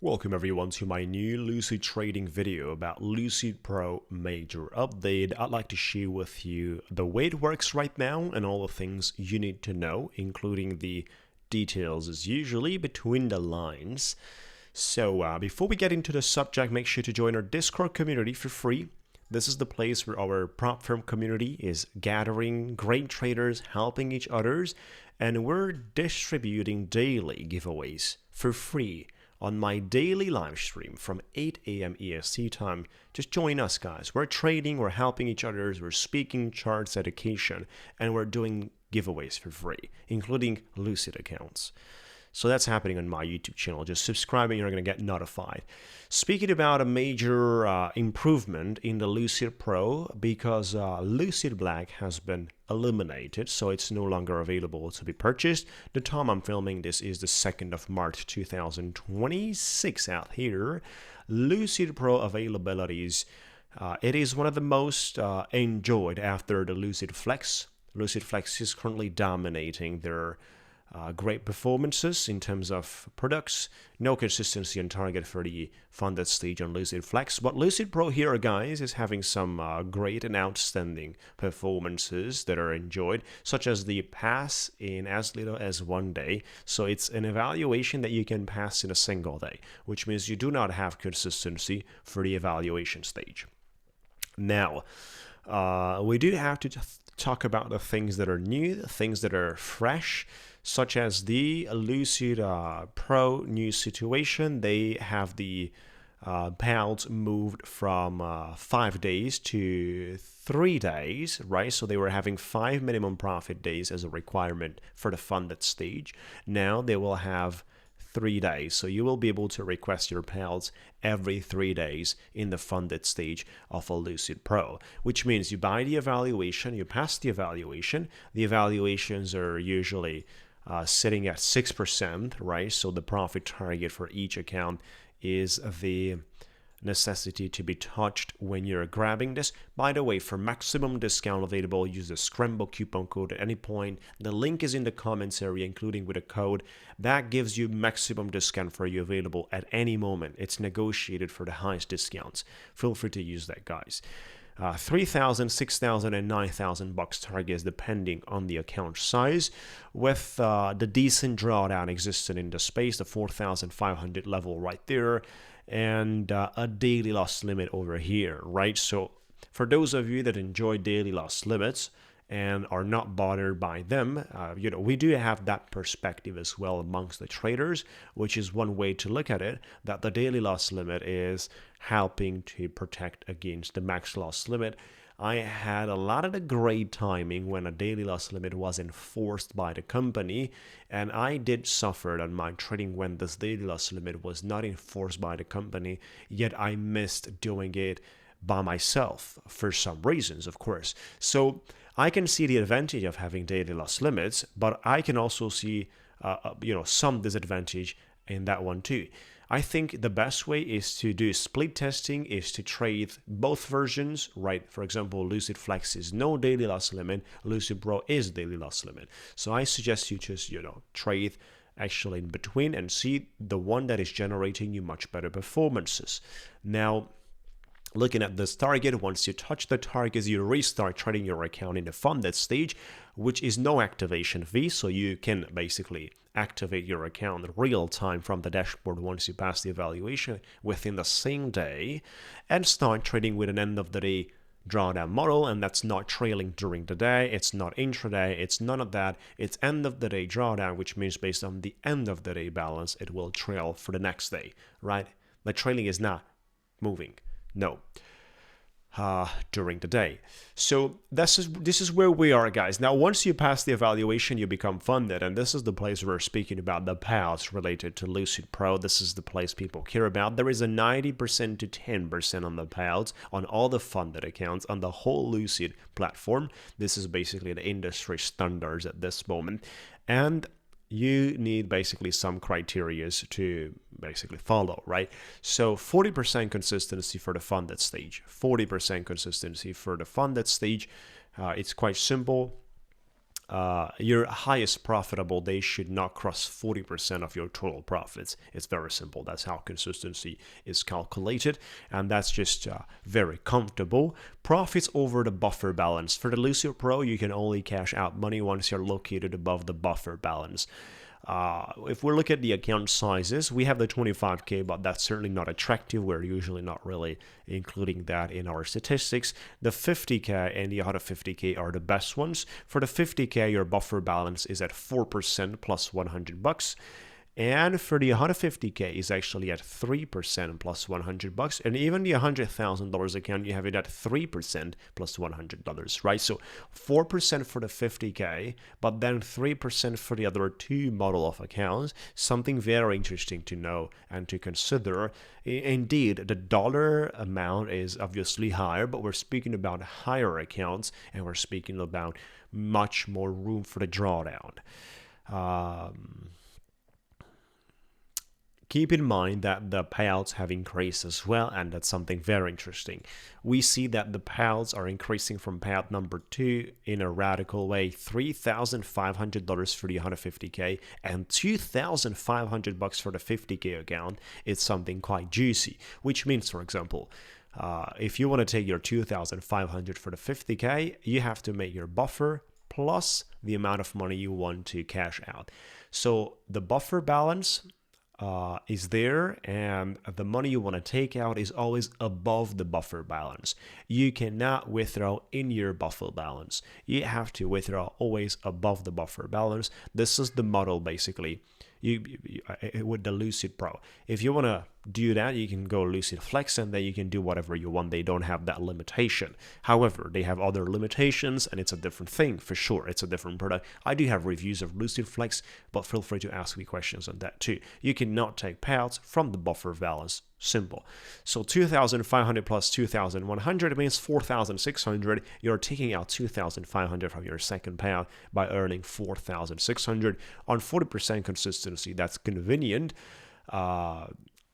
Welcome everyone to my new Lucid trading video about Lucid Pro major update. I'd like to share with you the way it works right now and all the things you need to know, including the details as usually between the lines. So before we get into the subject, make sure to join our Discord community for free. This is the place where our prop firm community is gathering great traders, helping each others, and we're distributing daily giveaways for free on my daily live stream from 8 a.m. EST time. Just join us, guys. We're trading, we're helping each other, we're speaking charts, education, and we're doing giveaways for free, including Lucid accounts. So that's happening on my YouTube channel. Just subscribe and you're going to get notified. Speaking about a major improvement in the Lucid Pro, because Lucid Black has been eliminated, so it's no longer available to be purchased. The time I'm filming this is the 2nd of March 2026 out here. Lucid Pro availabilities, it is one of the most enjoyed after the Lucid Flex. Lucid Flex is currently dominating their great performances in terms of products, no consistency on target for the funded stage on Lucid Flex. But Lucid Pro here, guys, is having some great and outstanding performances that are enjoyed, such as the pass in as little as 1 day. So it's an evaluation that you can pass in a single day, which means you do not have consistency for the evaluation stage. Now, we do have to talk about the things that are new, the things that are fresh, such as the Lucid Pro new situation. They have the payouts moved from 5 days to 3 days, right? So they were having 5 minimum profit days as a requirement for the funded stage. Now they will have 3 days. So you will be able to request your payouts every 3 days in the funded stage of a Lucid Pro, which means you buy the evaluation, you pass the evaluation. The evaluations are usually sitting at 6%, right? So the profit target for each account is the necessity to be touched when you're grabbing this. By the way, for maximum discount available, use the Scramble coupon code at any point. The link is in the comments area, including with a code. That gives you maximum discount for you available at any moment. It's negotiated for the highest discounts. Feel free to use that, guys. 3,000, 6,000, and 9,000 bucks targets depending on the account size, with the decent drawdown existing in the space, the 4,500 level right there, and a daily loss limit over here, right? So for those of you that enjoy daily loss limits and are not bothered by them, we do have that perspective as well amongst the traders, which is one way to look at it, that the daily loss limit is helping to protect against the max loss limit. I had a lot of the great timing when a daily loss limit was enforced by the company, and I did suffer on my trading when this daily loss limit was not enforced by the company, yet I missed doing it by myself for some reasons, of course. So I can see the advantage of having daily loss limits, but I can also see some disadvantage in that one too. I think the best way is to do split testing, is to trade both versions, right? For example, Lucid Flex is no daily loss limit, Lucid Pro is daily loss limit. So I suggest you just, trade actually in between and see the one that is generating you much better performances. Now, looking at this target, once you touch the targets, you restart trading your account in the funded stage, which is no activation fee. So you can basically activate your account in real time from the dashboard once you pass the evaluation within the same day, and start trading with an end of the day drawdown model. And that's not trailing during the day, it's not intraday, it's none of that. It's end of the day drawdown, which means based on the end of the day balance, it will trail for the next day, right? The trailing is not moving. No, during the day. So this is where we are, guys. Now, once you pass the evaluation, you become funded, and this is the place we're speaking about the payouts related to Lucid Pro. This is the place people care about. There is a 90% to 10% on the payouts on all the funded accounts on the whole Lucid platform. This is basically the industry standards at this moment, and you need basically some criteria to basically follow, right? So 40% consistency for the funded stage, 40% consistency for the funded stage. It's quite simple. your highest profitable day should not cross 40% of your total profits. It's very simple. That's how consistency is calculated, and that's just very comfortable. Profits over the buffer balance. For the Lucid Pro, you can only cash out money once you're located above the buffer balance. If we look at the account sizes, we have the 25K, but that's certainly not attractive. We're usually not really including that in our statistics. The 50K and the other 50K are the best ones. For the 50K, your buffer balance is at 4% plus $100. And for the 150K is actually at 3% plus $100, and even the $100,000 account, you have it at 3% plus $100, right? So 4% for the 50K, but then 3% for the other two model of accounts. Something very interesting to know and to consider. Indeed, the dollar amount is obviously higher, but we're speaking about higher accounts, and we're speaking about much more room for the drawdown. Keep in mind that the payouts have increased as well, and that's something very interesting. We see that the payouts are increasing from payout number 2 in a radical way, $3,500 for the 150K and $2,500 for the 50K account. It's something quite juicy, which means, for example, if you want to take your $2,500 for the 50K, you have to make your buffer plus the amount of money you want to cash out. So the buffer balance is there, and the money you want to take out is always above the buffer balance. You cannot withdraw in your buffer balance. You have to withdraw always above the buffer balance. This is the model basically with the Lucid Pro. If you want to do that, you can go Lucid Flex, and then you can do whatever you want. They don't have that limitation. However, they have other limitations, and it's a different thing for sure. It's a different product. I do have reviews of Lucid Flex, but feel free to ask me questions on that too. You cannot take payouts from the buffer balance. Simple. So 2,500 plus 2,100 means 4,600. You're taking out 2,500 from your second payout by earning 4,600 on 40% consistency. That's convenient.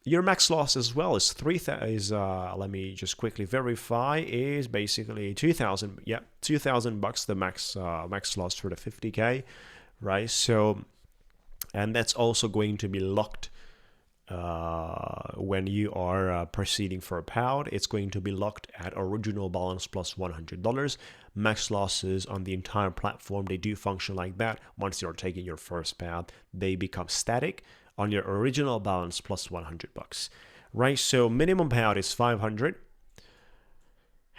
Your max loss as well is let me just quickly verify, is basically 2,000. Yeah, $2,000 the max loss for the 50K, right? So, and that's also going to be locked when you are proceeding for a payout. It's going to be locked at original balance plus $100. Max losses on the entire platform, they do function like that. Once you're taking your first payout, they become static on your original balance plus $100, right? So minimum payout is 500,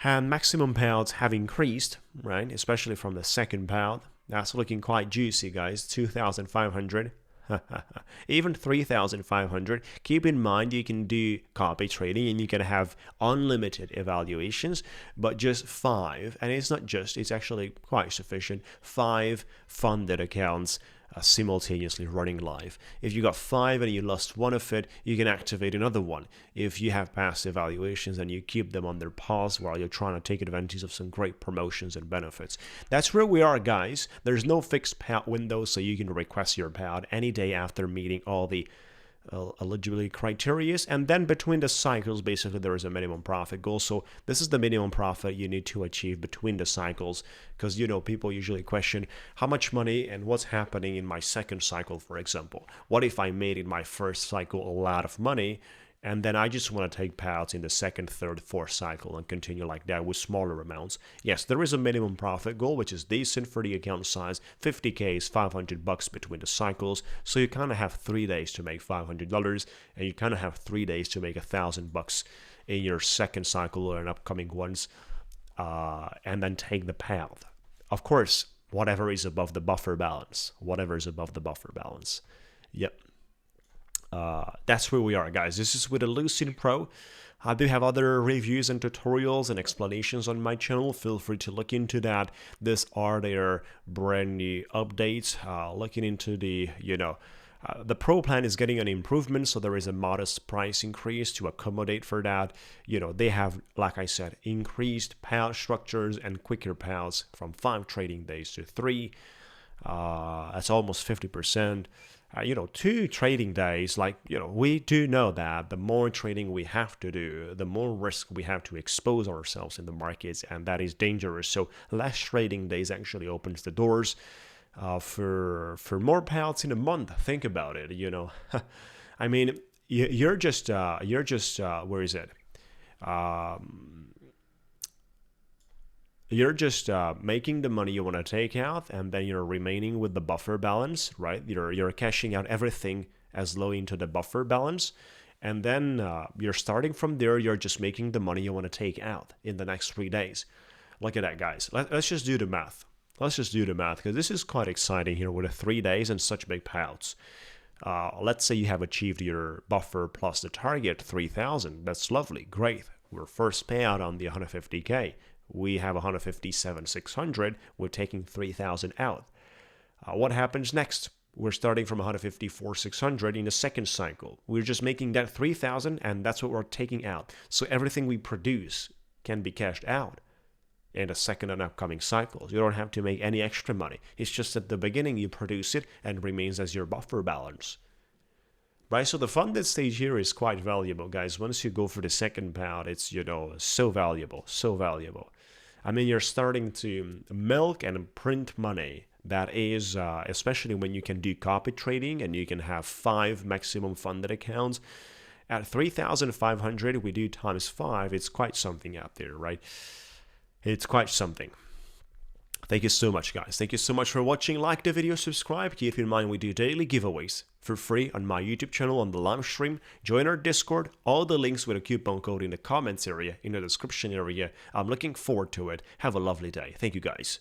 and maximum payouts have increased, right? Especially from the second payout. That's looking quite juicy, guys. 2,500. Even 3,500. Keep in mind you can do copy trading and you can have unlimited evaluations, but just 5, and it's not just, it's actually quite sufficient, 5 funded accounts simultaneously running live. If you got 5 and you lost one of it, you can activate another one. If you have past evaluations and you keep them on their pause while you're trying to take advantage of some great promotions and benefits. That's where we are, guys. There's no fixed payout window, so you can request your payout any day after meeting all the eligibility criteria, and then between the cycles basically there is a minimum profit goal. So this is the minimum profit you need to achieve between the cycles, because people usually question how much money and what's happening in my second cycle. For example, what if I made in my first cycle a lot of money, and then I just want to take payouts in the second, third, fourth cycle and continue like that with smaller amounts? Yes, there is a minimum profit goal, which is decent for the account size. 50K is $500 between the cycles. So you kind of have 3 days to make $500, and you kind of have 3 days to make $1,000 in your second cycle or in upcoming ones, and then take the payout. Of course, whatever is above the buffer balance. Yep. That's where we are, guys. This is with the Lucid Pro. I do have other reviews and tutorials and explanations on my channel. Feel free to look into that. These are their brand new updates. Looking into the the Pro plan is getting an improvement, so there is a modest price increase to accommodate for that. They have, like I said, increased payout structures and quicker payouts from 5 trading days to 3. That's almost 50%. 2 trading days, like, we do know that the more trading we have to do, the more risk we have to expose ourselves in the markets, and that is dangerous. So less trading days actually opens the doors for more payouts in a month. Think about it. I mean, you're just where is it? You're just making the money you want to take out, and then you're remaining with the buffer balance, right? You're cashing out everything as low into the buffer balance, and then you're starting from there. You're just making the money you want to take out in the next 3 days. Look at that, guys. Let's just do the math. Let's just do the math, because this is quite exciting here with 3 days and such big payouts. Let's say you have achieved your buffer plus the target 3,000. That's lovely, great. We're first payout on the 150K. We have 157,600. We're taking 3,000 out. What happens next? We're starting from 154,600 in the second cycle. We're just making that 3,000, and that's what we're taking out. So everything we produce can be cashed out in the second and upcoming cycles. You don't have to make any extra money. It's just at the beginning you produce it and remains as your buffer balance. Right, so the funded stage here is quite valuable, guys. Once you go for the second payout, it's, so valuable, so valuable. I mean, you're starting to milk and print money. That is, especially when you can do copy trading and you can have 5 maximum funded accounts. At 3,500, we do times 5. It's quite something out there, right? It's quite something. Thank you so much, guys. Thank you so much for watching. Like the video, subscribe. Keep in mind we do daily giveaways for free on my YouTube channel on the live stream. Join our Discord. All the links with a coupon code in the comments area, in the description area. I'm looking forward to it. Have a lovely day. Thank you, guys.